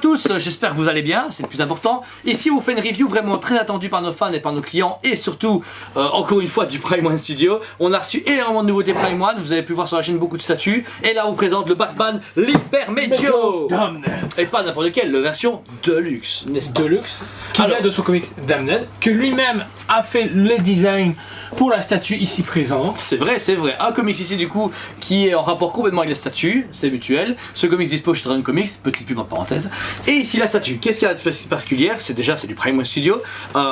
tous, j'espère que vous allez bien, c'est le plus important. Ici on vous fait une review vraiment très attendue par nos fans et par nos clients et surtout, encore une fois, du Prime One Studio. On a reçu énormément de nouveautés Prime One, vous avez pu voir sur la chaîne beaucoup de statues. Et là on vous présente le Batman Libermejo. Et pas n'importe lequel, la version Deluxe, n'est-ce pas? Deluxe, qui vient de son comics Damned, que lui-même a fait le design pour la statue ici présente. C'est vrai, c'est vrai. Un comics ici du coup qui est en rapport complètement avec la statue, c'est mutuel. Ce comics dispo chez Dragon Comics, petite pub en parenthèse. Et ici la statue, qu'est-ce qu'il y a de particulière? C'est du Prime One Studio,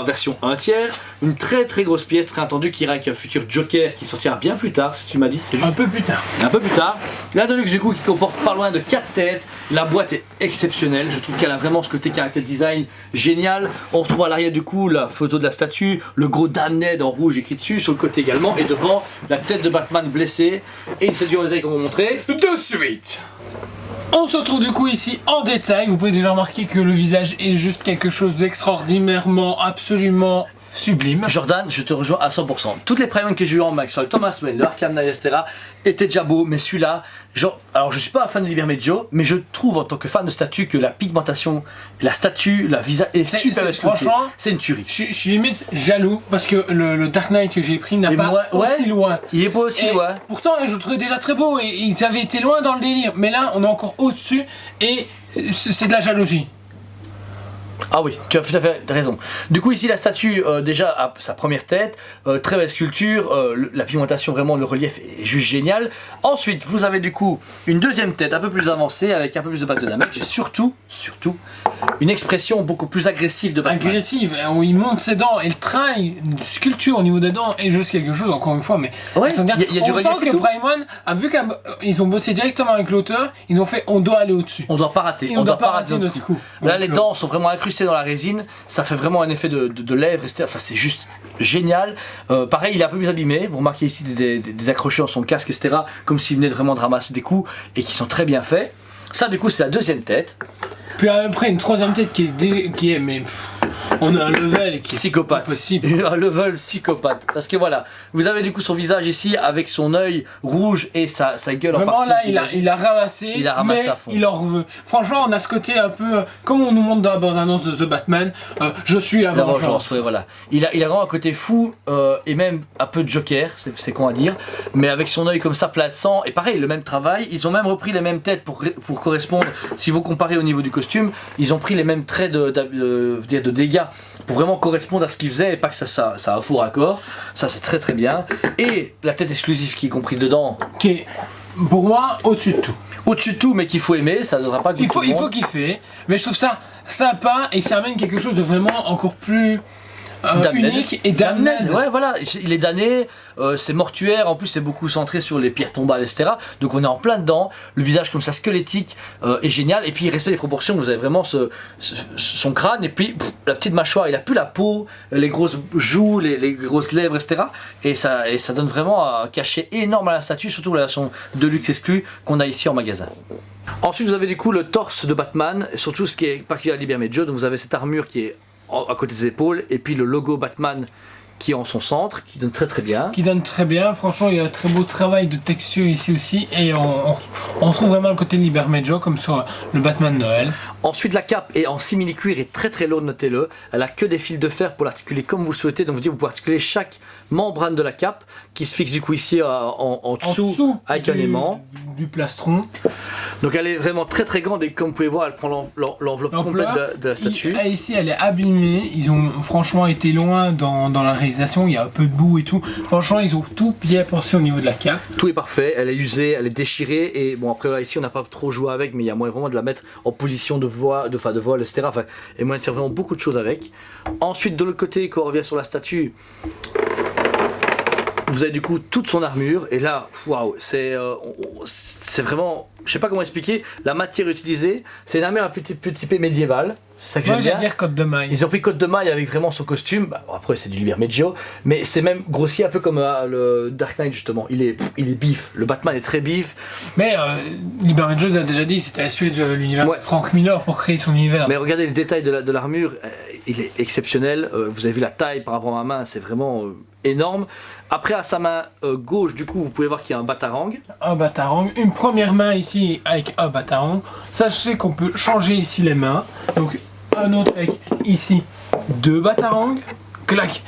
version 1 tiers, une très grosse pièce très attendue qui ira avec un futur Joker qui sortira bien plus tard, si tu m'as dit. Un peu plus tard. Un peu plus tard. La Deluxe du coup qui comporte pas loin de 4 têtes. La boîte est exceptionnelle, je trouve qu'elle a vraiment ce côté caractère design génial. On retrouve à l'arrière du coup la photo de la statue, le gros Damned en rouge écrit dessus, sur le côté également, et devant la tête de Batman blessée et une statue en détail qu'on va montrer de suite. On se retrouve du coup ici en détail. Vous pouvez déjà remarquer que le visage est juste quelque chose d'extraordinairement, absolument sublime. Jordan, je te rejoins à 100%. Toutes les Prime que j'ai eu en max sur le Thomas Wayne, le Arkham Knight, etc. étaient déjà beaux, mais celui-là, genre, alors je suis pas un fan de Libermejo, mais je trouve en tant que fan de statue que la pigmentation, la statue, la visage est super sculptée. Franchement, c'est une tuerie. Je suis limite jaloux parce que le Dark Knight que j'ai pris n'a pas aussi loin. Il est pas aussi loin. Pourtant, je le trouvais déjà très beau et ils avaient été loin dans le délire. Mais là, on est encore au-dessus et c'est de la jalousie. Ah oui, tu as tout à fait raison. Du coup ici la statue déjà a sa première tête, très belle sculpture, la pigmentation vraiment, le relief est juste génial. Ensuite vous avez du coup une deuxième tête un peu plus avancée avec un peu plus de batte de damage et surtout une expression beaucoup plus agressive de Batman. Agressive, où il monte ses dents et le train, une sculpture au niveau des dents est juste quelque chose encore une fois. Mais ouais, il y a du relief. On sent que Prime One a vu qu'ils ont bossé directement avec l'auteur, ils ont fait on doit aller au-dessus. On doit pas rater, on doit pas rater notre coup. Là les dents sont vraiment incrustées dans la résine, ça fait vraiment un effet de lèvres, etc. Enfin c'est juste génial. Pareil il est un peu plus abîmé, vous remarquez ici des accrocheurs sur son casque, etc. Comme s'il venait vraiment de ramasser des coups et qui sont très bien faits. Ça du coup c'est la deuxième tête. Puis après une troisième tête qui est mais on a un level qui est psychopathe. Possible. Un level psychopathe. Parce que voilà, vous avez du coup son visage ici avec son œil rouge et sa gueule vraiment en partie. Vraiment là, il a ramassé, mais à fond. Il en veut. Franchement, on a ce côté un peu comme on nous montre dans la bande-annonce de The Batman. Je suis la vengeance. Ouais, voilà. Il a vraiment un côté fou et même un peu de Joker, c'est con à dire. Mais avec son œil comme ça plat de sang. Et pareil, le même travail. Ils ont même repris les mêmes têtes pour correspondre. Si vous comparez au niveau du costume, ils ont pris les mêmes traits de dégâts pour vraiment correspondre à ce qu'il faisait et pas que ça a un faux raccord. Ça c'est très bien. Et la tête exclusive qui est comprise dedans, qui est pour moi au-dessus de tout. Au-dessus de tout, mais qu'il faut aimer, ça ne donnera pas goût. Il faut kiffer, mais je trouve ça sympa et ça amène quelque chose de vraiment encore plus unique et Damned. Ouais voilà, il est damné, c'est mortuaire, en plus c'est beaucoup centré sur les pierres tombales, etc. Donc on est en plein dedans, le visage comme ça squelettique est génial, et puis il respecte les proportions, vous avez vraiment son crâne, et puis la petite mâchoire, il a plus la peau, les grosses joues, les grosses lèvres, etc. Et ça donne vraiment un cachet énorme à la statue, surtout la version Deluxe exclue qu'on a ici en magasin. Ensuite vous avez du coup le torse de Batman, surtout ce qui est particulier à Libermejo, donc vous avez cette armure qui est à côté des épaules et puis le logo Batman qui est en son centre, qui donne très bien. Qui donne très bien, franchement il y a un très beau travail de texture ici aussi et on retrouve vraiment le côté Libermejo comme sur le Batman Noël. Ensuite la cape est en simili-cuir et très lourde, notez-le. Elle a que des fils de fer pour l'articuler comme vous le souhaitez, donc vous pouvez articuler chaque membrane de la cape qui se fixe du coup ici en dessous avec un aimant. Du plastron. Donc elle est vraiment très grande et comme vous pouvez voir elle prend l'enveloppe complète de la statue. Ici elle est abîmée, ils ont franchement été loin dans la réalisation, il y a un peu de boue et tout. Franchement ils ont tout bien pensé au niveau de la cape. Tout est parfait, elle est usée, elle est déchirée et bon après là, ici on n'a pas trop joué avec mais il y a moyen vraiment de la mettre en position de vol, etc. Enfin, et moyen de faire vraiment beaucoup de choses avec. Ensuite de l'autre côté quand on revient sur la statue, vous avez du coup toute son armure et là, waouh, c'est vraiment, je sais pas comment expliquer, la matière utilisée, c'est une armure un peu typée médiévale, c'est ça que j'aime bien. Dire Côte de Maille. Ils ont pris Côte de Maille avec vraiment son costume, bah, bon, après c'est du Libermejo, mais c'est même grossi un peu comme le Dark Knight justement, il est bif, le Batman est très bif. Mais Libermejo l'a déjà dit, c'était inspiré de l'univers Frank Miller pour créer son univers. Mais regardez les détails de l'armure, il est exceptionnel. Vous avez vu la taille par rapport à ma main, c'est vraiment énorme. Après, à sa main gauche, du coup, vous pouvez voir qu'il y a un batarang. Un batarang, une première main ici avec un batarang. Sachez qu'on peut changer ici les mains. Donc un autre avec ici 2 batarangs. Clac.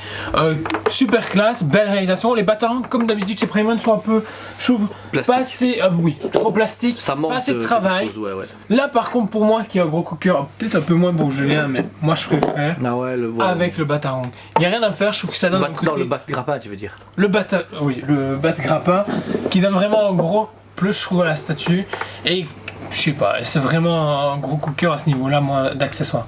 Super classe, belle réalisation. Les batarangs, comme d'habitude chez Prime One, sont un peu, je trouve, pas assez, oui, trop plastique, Ça manque pas assez de travail. choses, ouais. Là par contre pour moi qui est un gros cooker, peut-être un peu moins pour Julien, mais moi je préfère Ah ouais, avec le batarang. Il n'y a rien à faire, je trouve que ça donne un côté... Non, le bat grappin, tu veux dire. Le bat grappin qui donne vraiment un gros plus je trouve à la statue. Et je sais pas, c'est vraiment un gros cooker à ce niveau-là, moi, d'accessoires.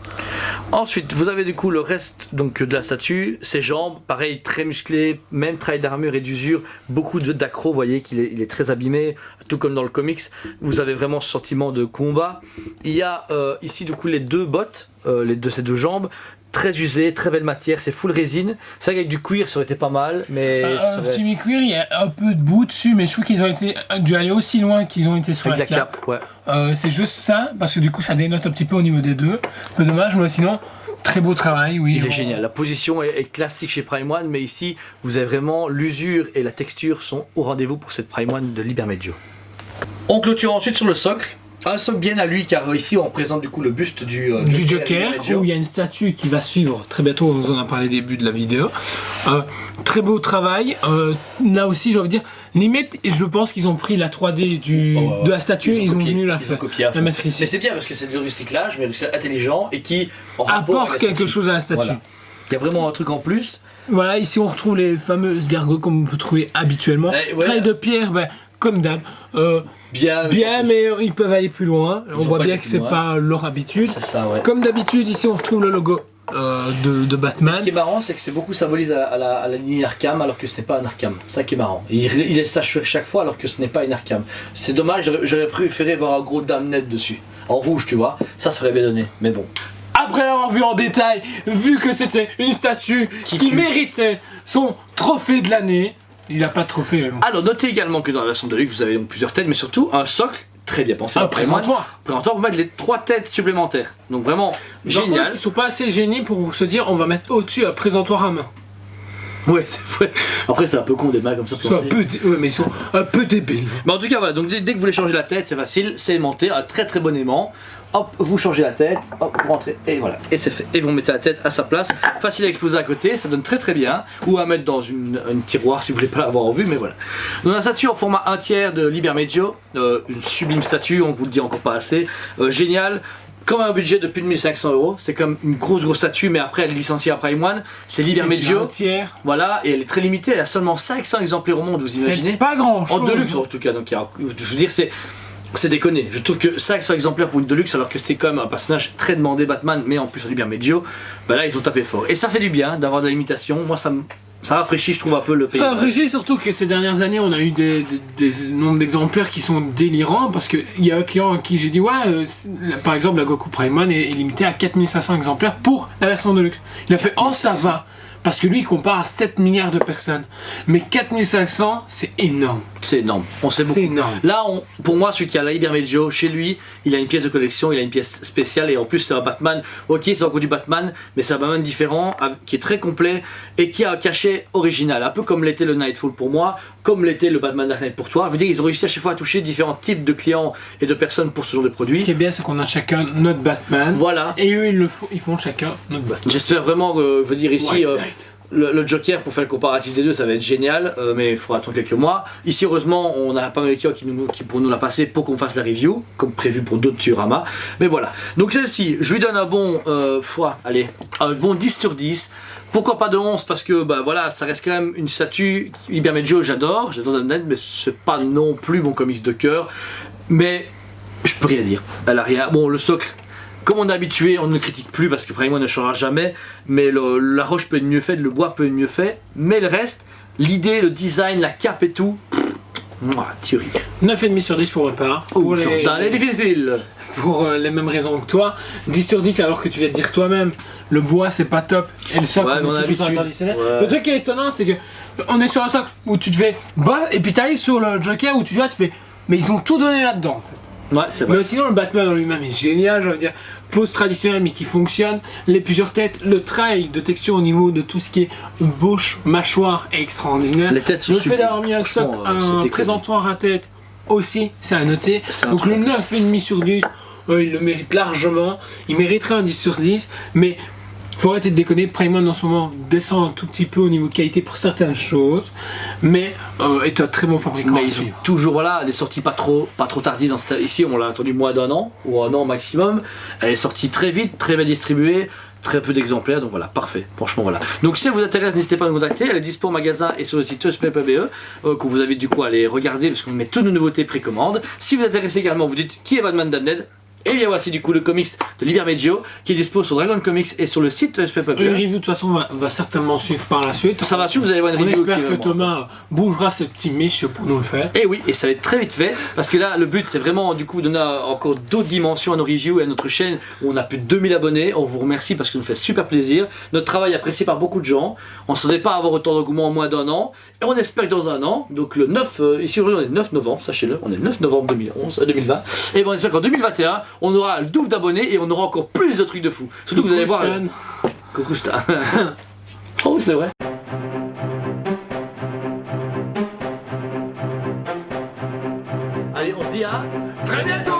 Ensuite, vous avez du coup le reste donc de la statue, ses jambes, pareil, très musclé, même travail d'armure et d'usure, beaucoup d'accro, vous voyez qu'il est très abîmé, tout comme dans le comics. Vous avez vraiment ce sentiment de combat. Il y a ici du coup les 2 bottes, ces 2 jambes, très usées, très belle matière, c'est full résine. C'est vrai qu'avec du cuir ça aurait été pas mal, mais... Petit cuir, il y a un peu de bout dessus, mais je trouve qu'ils ont dû aller aussi loin qu'ils ont été sur avec la la cape. Ouais. C'est juste ça, parce que du coup ça dénote un petit peu au niveau des 2. Un peu dommage, mais sinon, très beau travail, oui. Il est génial. La position est classique chez Prime One, mais ici, vous avez vraiment l'usure et la texture sont au rendez-vous pour cette Prime One de Libermeggio. On clôture ensuite sur le socle. Un socle bien à lui, car ici on présente du coup le buste du Joker, où il y a une statue qui va suivre très bientôt, on vous en a parlé au début de la vidéo. Très beau travail. Là aussi, j'ai envie de dire, limite, je pense qu'ils ont pris la 3D de la statue et ils ont venu la mettre ici. Mais c'est bien parce que c'est du recyclage, mais c'est intelligent et qui apporte quelque chose à la statue. Voilà. Il y a vraiment un truc en plus. Voilà, ici on retrouve les fameuses gargoles comme on peut trouver habituellement. Trail de pierre, comme d'hab. Bien, mais ils peuvent aller plus loin. On voit bien que c'est pas leur habitude. C'est ça, ouais. Comme d'habitude, ici on retrouve le logo de Batman. Ce qui est marrant, c'est que c'est beaucoup symbolisé à la ligne Arkham, alors que ce n'est pas un Arkham. C'est ça qui est marrant. Il laisse ça chaque fois, alors que ce n'est pas une Arkham. C'est dommage, j'aurais préféré voir un gros Damned dessus. En rouge, tu vois. Ça serait bien donné. Mais bon. Après l'avoir vu en détail, vu que c'était une statue qui méritait son trophée de l'année. Il n'a pas de trophée. Mais bon. Alors, notez également que dans la version de luxe, vous avez donc plusieurs têtes, mais surtout un socle très bien pensé. Un présentoir. Présentoir pour mettre les 3 têtes supplémentaires. Donc vraiment génial. Ils sont pas assez génies pour se dire on va mettre au-dessus un présentoir à main. Ouais, c'est vrai. Après, c'est un peu con des mains comme ça. Mais ils sont un peu débiles. Mais en tout cas, voilà. Donc dès que vous voulez changer la tête, c'est facile, c'est aimanté, un très très bon aimant. Hop, vous changez la tête, hop, vous rentrez, et voilà, et c'est fait. Et vous mettez la tête à sa place, facile à exposer à côté, ça donne très très bien, ou à mettre dans une tiroir si vous voulez pas l'avoir en vue, mais voilà. Donc la statue en format 1/3 de Libermeggio, une sublime statue, on vous le dit encore pas assez, génial. Comme un budget de plus de 1500 €, c'est comme une grosse statue, mais après elle est licenciée à Prime One, c'est Libermeggio. Voilà, et elle est très limitée, elle a seulement 500 exemplaires au monde, vous imaginez. C'est pas grand chose. En deluxe en tout cas, donc je veux dire, c'est déconné. Je trouve que 500 exemplaires pour une Deluxe, alors que c'est quand même un personnage très demandé, Batman, mais en plus Libermeggio, bah là ils ont tapé fort. Et ça fait du bien d'avoir de l'imitation. Moi ça rafraîchit, je trouve, un peu le pays. Ça rafraîchit, surtout que ces dernières années on a eu des nombres d'exemplaires qui sont délirants, parce qu'il y a un client à qui j'ai dit ouais, par exemple la Goku Prime One est limitée à 4500 exemplaires pour la version Deluxe. Il a fait oh ça va. Parce que lui, il compare à 7 milliards de personnes. Mais 4500, c'est énorme. C'est énorme. On sait beaucoup. C'est énorme. Là, pour moi, celui qui a la Libermeggio, chez lui, il a une pièce de collection, il a une pièce spéciale. Et en plus, c'est un Batman. Ok, c'est encore du Batman, mais c'est un Batman différent, qui est très complet et qui a un cachet original. Un peu comme l'était le Nightfall pour moi, comme l'était le Batman Dark Knight pour toi. Je veux dire, ils ont réussi à chaque fois à toucher différents types de clients et de personnes pour ce genre de produits. Ce qui est bien, c'est qu'on a chacun notre Batman. Voilà. Et eux, ils font chacun notre Batman. J'espère vraiment, je veux dire ici. Le Joker, pour faire le comparatif des deux, ça va être génial, mais il faudra attendre quelques mois. Ici, heureusement, on a pas mal de clients qui pourront nous la passer pour qu'on fasse la review, comme prévu pour d'autres Diorama. Mais voilà. Donc celle-ci, je lui donne un bon, un bon 10 sur 10. Pourquoi pas de 11? Parce que bah voilà, ça reste quand même une statue. Libermeggio, j'adore Damned, mais c'est pas non plus mon comics de cœur. Mais je peux rien dire. Elle a rien. Bon, le socle. Comme on est habitué, on ne critique plus parce que Prime One ne changera jamais, mais la roche peut être mieux faite, le bois peut être mieux fait, mais le reste, l'idée, le design, la cape et tout, théorie. 9,5 sur 10 pour ma part. Oh, Jordan, elle est difficile. Pour les mêmes raisons que toi. 10 sur 10 alors que tu viens de dire toi-même, le bois c'est pas top, et le socle c'est traditionnel. Le truc qui est étonnant, c'est que on est sur un socle où tu te fais bas, et puis tu arrives sur le Joker où tu fais, mais ils ont tout donné là-dedans en fait. Ouais, c'est vrai. Mais sinon, le Batman en lui-même est génial, je veux dire. Pose traditionnelle mais qui fonctionne, les plusieurs têtes, le travail de texture au niveau de tout ce qui est bouche, mâchoire est extraordinaire. Les têtes sont le fait super. d'avoir mis un stock, Franchement, un c'était présentoir à tête aussi, c'est à noter. C'est un Donc truc. le 9,5 sur 10, il le mérite largement. Il mériterait un 10 sur 10, mais faut arrêter de déconner. Primeman en ce moment descend un tout petit peu au niveau qualité pour certaines choses, mais est un très bon fabricant. Mais à ils sont suivre. toujours, voilà, elle est sortie pas trop tardive ici, on l'a attendu moins d'un an, ou un an maximum. Elle est sortie très vite, très bien distribuée, très peu d'exemplaires, donc voilà, parfait, franchement voilà. Donc si ça vous intéresse, n'hésitez pas à nous contacter, elle est dispo au magasin et sur le site usp.be, qu'on vous invite du coup à aller regarder, parce qu'on met toutes nos nouveautés précommande. Si vous vous intéressez également, vous dites qui est Batman Damned. Et bien voici du coup le comics de Liber Meggio qui est dispo sur Dragon Comics et sur le site usp.be. Une review de toute façon va certainement suivre par la suite. Ça va suivre, vous allez voir une On review. espère qui que va- Thomas bougera ce petit miche pour nous le faire. Et oui, et ça va être très vite fait, parce que là, le but, c'est vraiment, du coup, donner encore d'autres dimensions à nos reviews et à notre chaîne, où on a plus de 2000 abonnés. On vous remercie parce que ça nous fait super plaisir. Notre travail est apprécié par beaucoup de gens. On ne s'attendait pas à avoir autant d'engouement en moins d'un an. Et on espère que dans un an, donc le 9, ici on est le 9 novembre, sachez-le, on est le 9 novembre 2020. Et ben on espère qu'en 2021, on aura le double d'abonnés et on aura encore plus de trucs de fou. Surtout que vous allez voir. Stan. Coucou Stan. Oh, c'est vrai. Allez, on se dit à très bientôt.